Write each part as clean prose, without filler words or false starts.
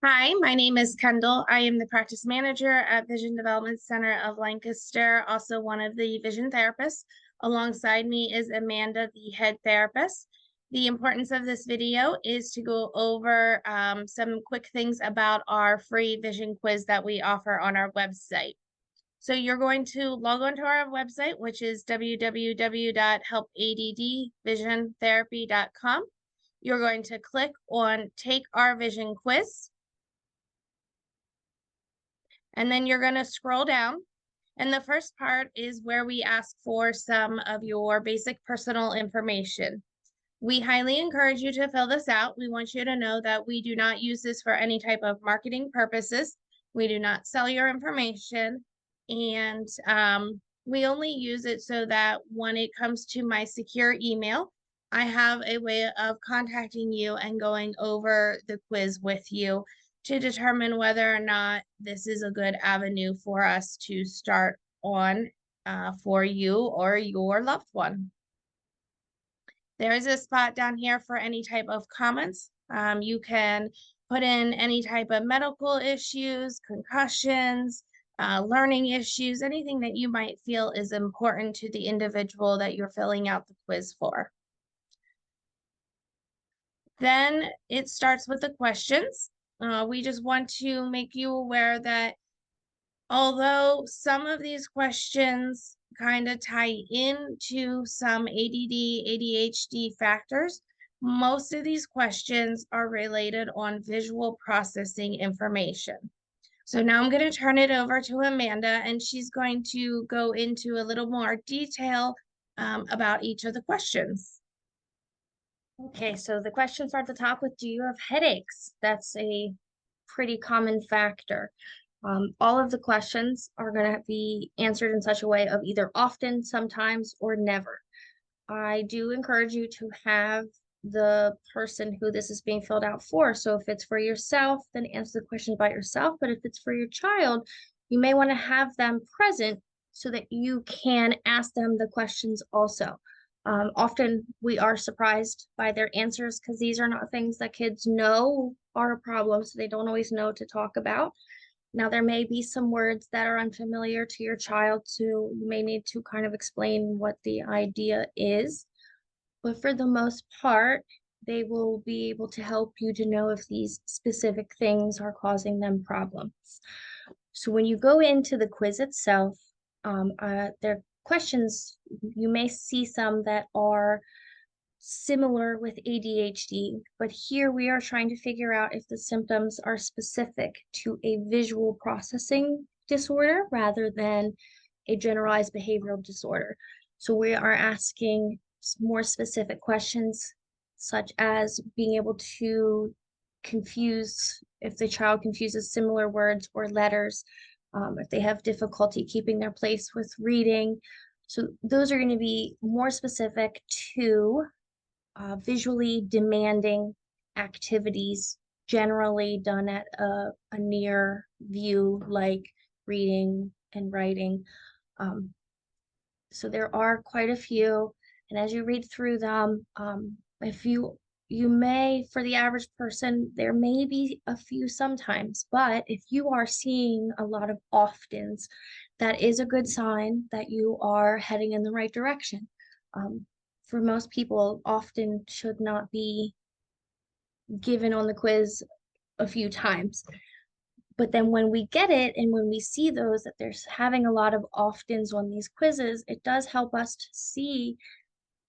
Hi, my name is Kendall. I am the practice manager at Vision Development Center of Lancaster, also one of the vision therapists. Alongside me is Amanda, the head therapist. The importance of this video is to go over some quick things about our free vision quiz that we offer on our website. So you're going to log on to our website, which is www.helpaddvisiontherapy.com. You're going to click on Take Our Vision Quiz. And then you're going to scroll down. And the first part is where we ask for some of your basic personal information. We highly encourage you to fill this out. We want you to know that we do not use this for any type of marketing purposes. We do not sell your information. And we only use it so that when it comes to my secure email, I have a way of contacting you and going over the quiz with you to determine whether or not this is a good avenue for us to start on for you or your loved one. There is a spot down here for any type of comments. You can put in any type of medical issues, concussions, learning issues, anything that you might feel is important to the individual that you're filling out the quiz for. Then it starts with the questions. We just want to make you aware that although some of these questions kind of tie into some ADD, ADHD factors, most of these questions are related on visual processing information. So now I'm going to turn it over to Amanda, and she's going to go into a little more detail about each of the questions. Okay, so the questions are at the top with, do you have headaches? That's a pretty common factor. All of the questions are going to be answered in such a way of either often, sometimes, or never. I do encourage you to have the person who this is being filled out for. So if it's for yourself, then answer the question by yourself. But if it's for your child, you may want to have them present so that you can ask them the questions also. Often we are surprised by their answers because these are not things that kids know are a problem, so they don't always know to talk about. Now, there may be some words that are unfamiliar to your child, so you may need to kind of explain what the idea is. But for the most part, they will be able to help you to know if these specific things are causing them problems. So when you go into the quiz itself, there are questions, you may see some that are similar with ADHD, but here we are trying to figure out if the symptoms are specific to a visual processing disorder rather than a generalized behavioral disorder. So we are asking more specific questions, such as being able to confuse if the child confuses similar words or letters, if they have difficulty keeping their place with reading. So those are going to be more specific to visually demanding activities generally done at a near view like reading and writing. Um, so there are quite a few, and as you read through them, if you may, for the average person, there may be a few sometimes, but if you are seeing a lot of oftens, that is a good sign that you are heading in the right direction. Um, for most people, often should not be given on the quiz a few times. But then when we get it and when we see those that there's having a lot of oftens on these quizzes, it does help us to see,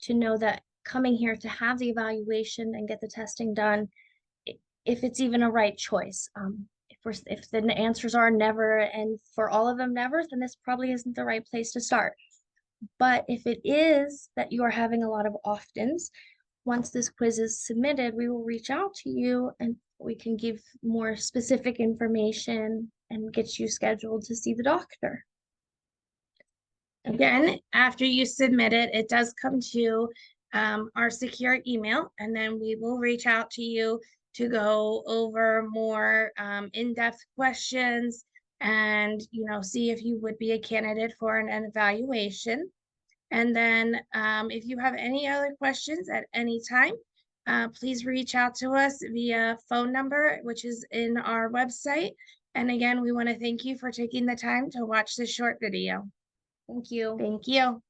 to know that coming here to have the evaluation and get the testing done, if it's even a right choice. If the answers are never, and for all of them never, then this probably isn't the right place to start. But if it is that you are having a lot of oftens, once this quiz is submitted, we will reach out to you and we can give more specific information and get you scheduled to see the doctor. Again, after you submit it, it does come to our secure email, and then we will reach out to you to go over more in-depth questions and see if you would be a candidate for an evaluation. And then if you have any other questions at any time, please reach out to us via phone number, which is in our website. And again, we want to thank you for taking the time to watch this short video. Thank you. Thank you.